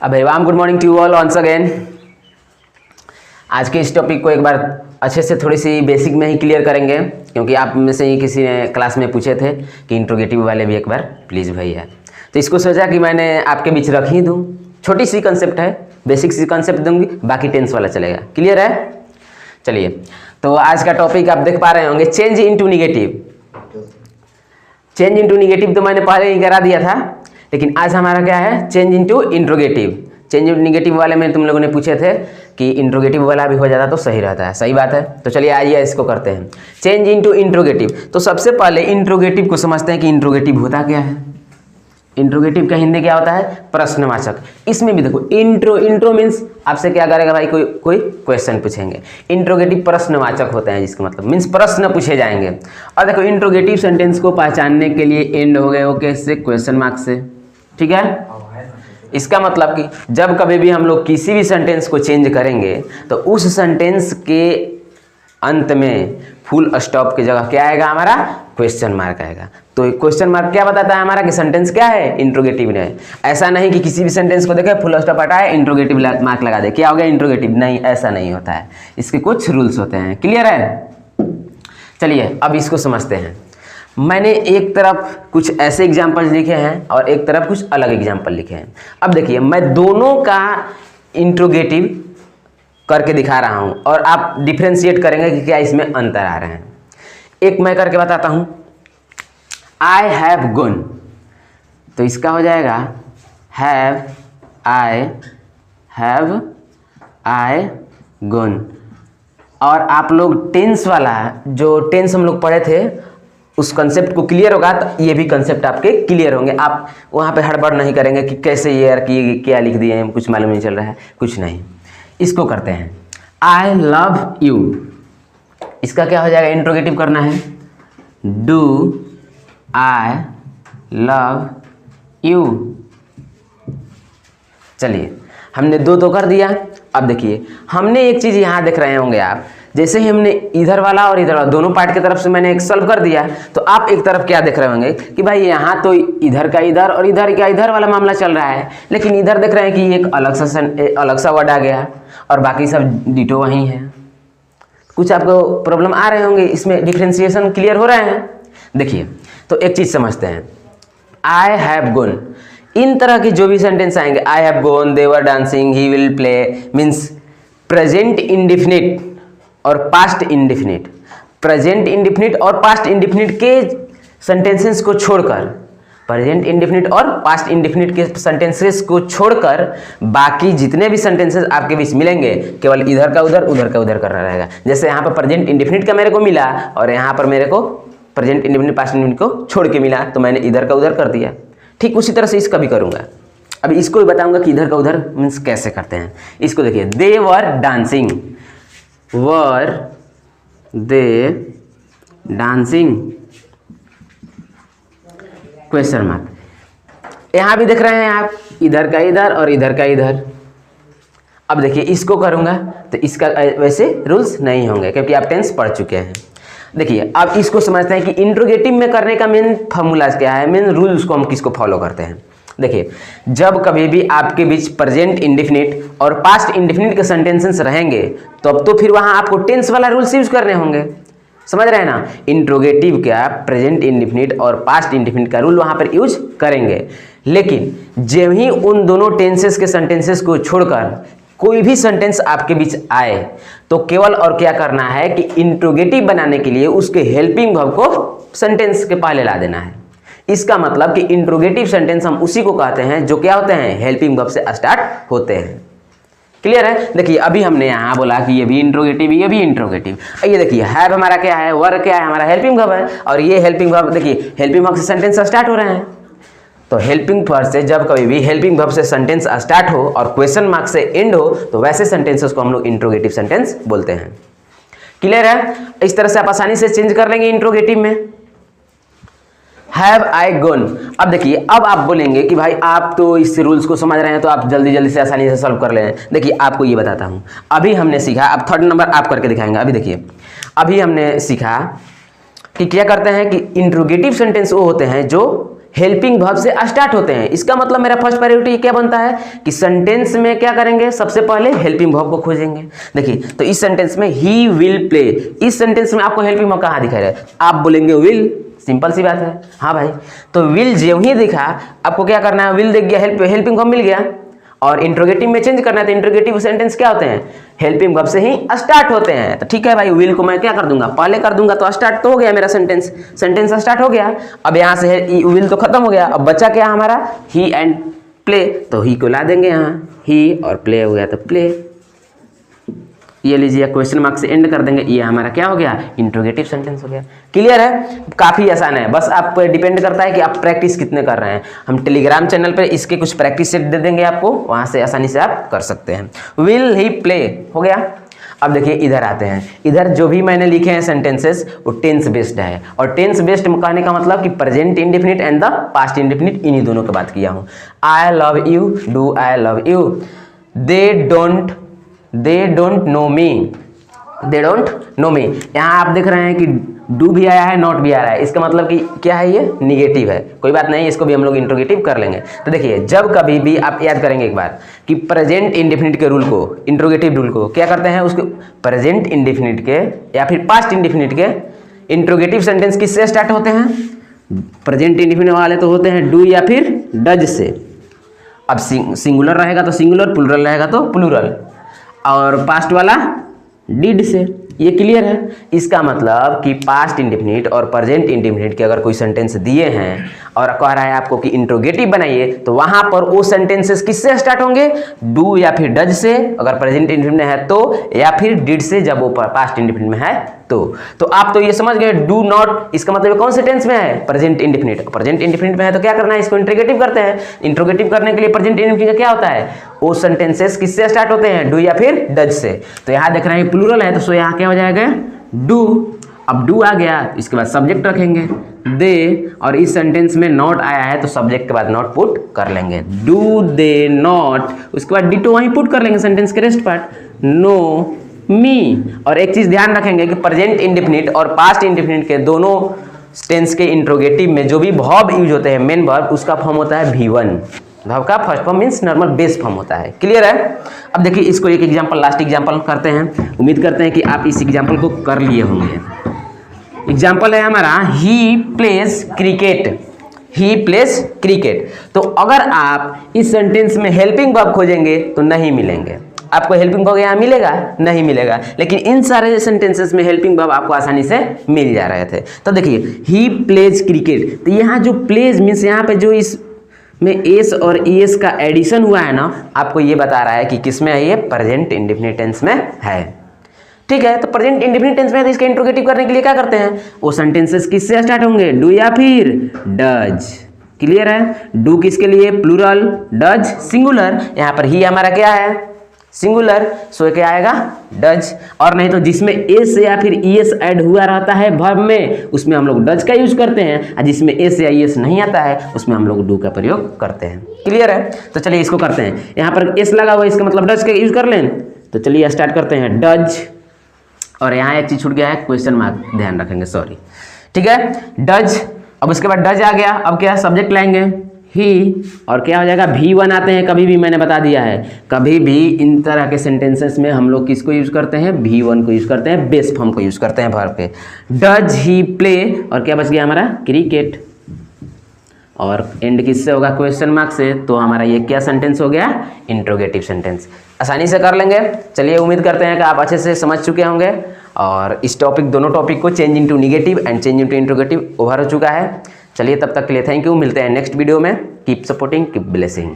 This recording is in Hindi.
Very warm good morning to you all once again. आज के इस टॉपिक को एक बार अच्छे से थोड़ी सी बेसिक में ही क्लियर करेंगे, क्योंकि आप में से ही किसी ने क्लास में पूछे थे कि इंट्रोगेटिव वाले भी एक बार प्लीज़ भैया, तो इसको सोचा कि मैंने आपके बीच रख ही दूँ। छोटी सी कंसेप्ट है, बेसिक सी कंसेप्ट दूंगी, बाकी टेंस वाला चलेगा। क्लियर है? चलिए, तो आज का टॉपिक आप देख पा रहे होंगे, change into negative. Change into negative तो मैंने पहले ही करा दिया था, लेकिन आज हमारा क्या है, change into interrogative. Change into negative वाले में तुम लोगों ने पूछे थे कि इंट्रोगेटिव वाला भी हो जाता तो सही रहता है। सही बात है, तो चलिए आइए इसको करते हैं, चेंज इनटू इंट्रोगेटिव। तो सबसे पहले इंट्रोगेटिव को समझते हैं कि इंट्रोगेटिव होता क्या है। इंट्रोगेटिव का हिंदी क्या होता है? प्रश्नवाचक। इसमें भी देखो, इंट्रो मीन्स आपसे क्या करेगा भाई, कोई क्वेश्चन पूछेंगे। इंट्रोगेटिव प्रश्नवाचक होते हैं, जिसका मतलब मीन्स प्रश्न पूछे जाएंगे। और देखो, इंट्रोगेटिव सेंटेंस को पहचानने के लिए एंड हो गए वो कैसे, क्वेश्चन मार्क से। ठीक है, इसका मतलब कि जब कभी भी हम लोग किसी भी सेंटेंस को चेंज करेंगे तो उस सेंटेंस के अंत में फुल स्टॉप की जगह क्या आएगा, हमारा क्वेश्चन मार्क आएगा। तो क्वेश्चन मार्क क्या बताता है हमारा कि सेंटेंस क्या है, इंट्रोगेटिव है। ऐसा नहीं कि किसी भी सेंटेंस को देखे फुल स्टॉप हटाए इंट्रोगेटिव मार्क लगा दे, क्या हो गया इंट्रोगेटिव। नहीं, ऐसा नहीं होता है, इसके कुछ रूल्स होते हैं। क्लियर है? चलिए अब इसको समझते हैं। मैंने एक तरफ कुछ ऐसे एग्जाम्पल्स लिखे हैं और एक तरफ कुछ अलग एग्जाम्पल लिखे हैं। अब देखिए, मैं दोनों का इंट्रोगेटिव करके दिखा रहा हूं और आप डिफ्रेंशिएट करेंगे कि क्या इसमें अंतर आ रहे हैं। एक मैं करके बताता हूं, आई हैव गॉन, तो इसका हो जाएगा हैव आई गॉन। और आप लोग टेंस वाला, जो टेंस हम लोग पढ़े थे, उस कंसेप्ट को क्लियर होगा तो ये भी कंसेप्ट आपके क्लियर होंगे। आप वहाँ पे हड़बड़ नहीं करेंगे कि कैसे यार कि क्या लिख दिए हैं, कुछ मालूम नहीं चल रहा है, कुछ नहीं। इसको करते हैं, आई लव यू। इसका क्या हो जाएगा, इंट्रोगेटिव करना है, डू आई लव यू। चलिए, हमने दो तो कर दिया। अब देखिए, हमने एक चीज़ यहाँ देख रहे होंगे आप, जैसे ही हमने इधर वाला और इधर वाला दोनों पार्ट की तरफ से मैंने एक सॉल्व कर दिया, तो आप एक तरफ क्या देख रहे होंगे कि भाई यहाँ तो इधर का इधर और इधर का इधर वाला मामला चल रहा है, लेकिन इधर देख रहे हैं कि एक अलग सा वर्ड आ गया और बाकी सब डिटो वहीं है। कुछ आपको प्रॉब्लम आ रहे होंगे, इसमें डिफ्रेंशिएशन क्लियर हो रहे हैं। देखिए, तो एक चीज़ समझते हैं, आई हैव गॉन, इन तरह के जो भी सेंटेंस आएंगे, I have gone, they were dancing, he will play, means present indefinite और पास्ट इंडिफिनिट। प्रेजेंट इंडिफिनिट और पास्ट इंडिफिनिट के सेंटेंसेस को छोड़कर, प्रेजेंट इंडिफिनिट और पास्ट इंडिफिनिट के सेंटेंसेस को छोड़कर बाकी जितने भी सेंटेंसेस आपके बीच मिलेंगे, केवल इधर का उधर करना रहेगा। जैसे यहाँ पर प्रेजेंट इंडिफिनिट का मेरे को मिला और यहाँ पर मेरे को प्रेजेंट इंडिफिनिट पास्ट इंडिफिनिट को छोड़ के मिला, तो मैंने इधर का उधर कर दिया। ठीक उसी तरह से इसका भी करूँगा। अभी इसको भी बताऊँगा कि इधर का उधर मीन्स कैसे करते हैं। इसको देखिए, they were dancing, were they dancing, question mark. यहां भी देख रहे हैं आप, इधर का इधर और इधर का इधर। अब देखिए, इसको करूंगा तो इसका वैसे रूल्स नहीं होंगे, क्योंकि आप टेंस पढ़ चुके हैं। देखिए, अब इसको समझते हैं कि इंट्रोगेटिव में करने का मेन फॉर्मूला क्या है, मेन रूल्स को हम किसको फॉलो करते हैं। देखिए, जब कभी भी आपके बीच प्रेजेंट इंडिफिनिट और पास्ट इंडिफिनिट के सेंटेंसेस रहेंगे, तब तो फिर वहां आपको टेंस वाला रूल्स यूज करने होंगे। समझ रहे हैं ना? इंट्रोगेटिव क्या, प्रेजेंट इंडिफिनिट और पास्ट इंडिफिनिट का रूल वहां पर यूज करेंगे। लेकिन जब ही उन दोनों टेंसेस के सेंटेंसेस को छोड़कर कोई भी सेंटेंस आपके बीच आए, तो केवल और क्या करना है कि इंट्रोगेटिव बनाने के लिए उसके हेल्पिंग वर्ब को सेंटेंस के पहले ला देना है। इसका मतलब कि इंट्रोगेटिव सेंटेंस हम उसी को कहते हैं जो क्या होते हैं, हेल्पिंग वर्ब से स्टार्ट होते हैं। क्लियर है? देखिए, अभी हमने यहाँ बोला कि ये भी इंट्रोगेटिव, ये भी इंट्रोगेटिव। ये देखिए, हैव हमारा क्या है, वर क्या है, हमारा हेल्पिंग वर्ब है, और ये हेल्पिंग वर्ब, देखिए हेल्पिंग वर्ब से सेंटेंस स्टार्ट हो रहे हैं। तो हेल्पिंग वर्ब से जब कभी भी हेल्पिंग वर्ब से सेंटेंस स्टार्ट हो और क्वेश्चन मार्क से एंड हो, तो वैसे सेंटेंसेस को हम लोग इंट्रोगेटिव सेंटेंस बोलते हैं। क्लियर है? इस तरह से आप आसानी से चेंज कर लेंगे इंट्रोगेटिव में। Have I gone. अब देखिए, अब आप बोलेंगे कि भाई आप तो इस रूल्स को समझ रहे हैं, तो आप जल्दी जल्दी से आसानी से सॉल्व कर लें। देखिए, आपको ये बताता हूँ, अभी हमने सीखा, अब थर्ड नंबर आप करके दिखाएंगे। अभी देखिए, अभी हमने सीखा कि क्या करते हैं कि इंट्रोगेटिव सेंटेंस वो होते हैं जो हेल्पिंग वर्ब से स्टार्ट होते हैं। इसका मतलब मेरा फर्स्ट प्रायोरिटी क्या बनता है कि सेंटेंस में क्या करेंगे, सबसे पहले हेल्पिंग वर्ब को खोजेंगे। देखिए तो इस सेंटेंस में ही विल प्ले, इस सेंटेंस में आपको हेल्पिंग वर्ब कहाँ दिखाई रहा है, आप बोलेंगे विल, सिंपल सी बात है। हाँ भाई, तो विल जो ही दिखा आपको क्या करना है, विल दिख गया, हेल्पिंग वर्ब मिल गया, और इंट्रोगेटिव में चेंज करना है तो इंट्रोगेटिव सेंटेंस क्या होते हैं, हेल्पिंग वर्ब से ही स्टार्ट होते हैं। तो ठीक है भाई, विल को मैं क्या कर दूंगा, पहले कर दूंगा तो स्टार्ट तो हो गया मेरा सेंटेंस स्टार्ट हो गया। अब यहाँ से विल तो खत्म हो गया, अब बचा क्या हमारा, ही एंड प्ले, तो ही को ला देंगे यहाँ, ही और प्ले हो गया तो प्ले, ये लीजिए क्वेश्चन मार्क से एंड कर देंगे, ये हमारा क्या हो गया, इंट्रोगेटिव सेंटेंस हो गया। क्लियर है, काफ़ी आसान है, बस आप डिपेंड करता है कि आप प्रैक्टिस कितने कर रहे हैं। हम टेलीग्राम चैनल पे इसके कुछ प्रैक्टिस सेट दे देंगे आपको, वहाँ से आसानी से आप कर सकते हैं। विल ही प्ले हो गया। अब देखिए इधर आते हैं, इधर जो भी मैंने लिखे हैं सेंटेंसेस वो टेंस बेस्ड है, और टेंस बेस्ड कहने का मतलब कि present indefinite and the past indefinite, इन्हीं दोनों की बात किया हूँ। I love you, do I love you, they don't know me, they don't know me. यहाँ आप देख रहे हैं कि डू भी आया है, नॉट भी आ रहा है, इसका मतलब कि क्या है, ये निगेटिव है। कोई बात नहीं, इसको भी हम लोग इंट्रोगेटिव कर लेंगे। तो देखिए जब कभी भी आप याद करेंगे एक बार कि प्रेजेंट इंडेफिनिट के रूल को, इंट्रोगेटिव रूल को क्या करते हैं, उसको प्रेजेंट इंडेफिनिट के या फिर पास्ट इंडेफिनिट के इंट्रोगेटिव सेंटेंस किससे स्टार्ट होते हैं, प्रेजेंट इंडेफिनिट वाले तो होते हैं डू या फिर डज से। अब सिंगुलर रहेगा तो सिंगुलर, प्लूरल रहेगा तो प्लूरल, और पास्ट वाला डिड से। ये क्लियर है। इसका मतलब कि पास्ट इंडेफिनिट और प्रेजेंट इंडेफिनिट के अगर कोई सेंटेंस दिए हैं और कह रहा है आपको कि इंट्रोगेटिव बनाइए, तो वहां पर वो सेंटेंसेस किससे स्टार्ट होंगे, डू या फिर डज से अगर प्रेजेंट इंडेफिनिट में है तो, या फिर डिड से जब वो पास्ट इंडेफिनिट में है तो आप तो ये समझ गए डू नॉट, इसका मतलब कौन से टेंस में है, प्रेजेंट इंडेफिनिट। प्रेजेंट इंडेफिनिट में है तो क्या करना है, इसको इंट्रोगेटिव करते हैं। इंट्रोगेटिव करने के लिए प्रेजेंट इंडेफिनिट का क्या होता है, वो सेंटेंसेस किससे स्टार्ट होते हैं, डू या फिर डज से। तो यहाँ देख रहे हैं प्लूरल है, तो सो यहाँ क्या हो जाएगा, डू। अब डू आ गया, इसके बाद सब्जेक्ट रखेंगे दे, और इस सेंटेंस में नॉट आया है तो सब्जेक्ट के बाद नॉट पुट कर लेंगे, डू दे नॉट, उसके बाद डिटो वहीं पुट कर लेंगे सेंटेंस के रेस्ट पार्ट, नो मी। और एक चीज ध्यान रखेंगे कि प्रेजेंट इंडेफिनिट और पास्ट इंडेफिनिट के दोनों टेंस के इंट्रोगेटिव में जो भी वर्ब यूज होते हैं, मेन वर्ब, उसका फॉर्म होता है V1। वर्ब का first form means normal base form होता है। क्लियर है। अब देखिए इसको एक एग्जांपल, लास्ट एग्जांपल करते हैं। उम्मीद करते हैं कि आप इस एग्जांपल को कर लिए होंगे। एग्जांपल है हमारा he plays cricket, he plays cricket. तो अगर आप इस सेंटेंस में हेल्पिंग वर्ब खोजेंगे तो नहीं मिलेंगे, आपको हेल्पिंग वर्ब यहाँ मिलेगा नहीं मिलेगा, लेकिन इन सारे सेंटेंसेस में हेल्पिंग वर्ब आपको आसानी से मिल जा रहे थे। तो देखिए ही प्लेज क्रिकेट, तो यहाँ जो प्लेज मीन्स यहाँ पे जो इस में एस और ईएस का एडिशन हुआ है ना, आपको ये बता रहा है कि किस में है, ये प्रेजेंट इंडेफिनिट टेंस में है। ठीक है, तो प्रेजेंट इंडेफिनिट टेंस में है तो इसका इंट्रोगेटिव करने के लिए क्या करते हैं, वो सेंटेंसेस किससे स्टार्ट होंगे, डू या फिर डज। क्लियर है। डू किसके लिए, प्लूरल, डज सिंगुलर। यहाँ पर ही हमारा क्या है, सिंगुलर, सो क्या आएगा, डज। और नहीं तो जिसमें एस या फिर ईएस ऐड हुआ रहता है वर्ब में, उसमें हम लोग डज का यूज करते हैं, और जिसमें एस या ईएस नहीं आता है उसमें हम लोग डू का प्रयोग करते हैं। क्लियर है। तो चलिए इसको करते हैं। यहाँ पर एस लगा हुआ है, इसका मतलब डज का यूज कर लें। तो चलिए स्टार्ट करते हैं, डज। और यहाँ एक चीज छूट गया है, क्वेश्चन मार्क, ध्यान रखेंगे, सॉरी। ठीक है, डज। अब उसके बाद डज आ गया, अब क्या सब्जेक्ट लाएंगे, ही, और क्या हो जाएगा, V1 आते हैं कभी भी, मैंने बता दिया है, कभी भी इन तरह के सेंटेंसेस में हम लोग किसको यूज करते हैं, V1 को यूज करते हैं, बेस फॉर्म को यूज करते हैं वर्ब पे। डज ही प्ले, और क्या बच गया हमारा, क्रिकेट। और एंड किससे होगा, क्वेश्चन मार्क से। तो हमारा ये क्या सेंटेंस हो गया, इंट्रोगेटिव सेंटेंस। आसानी से कर लेंगे। चलिए उम्मीद करते हैं कि आप अच्छे से समझ चुके होंगे, और इस टॉपिक, दोनों टॉपिक को, change into negative and change into interrogative, over हो चुका है। चलिए तब तक के लिए थैंक यू, मिलते हैं नेक्स्ट वीडियो में। Keep supporting, keep blessing.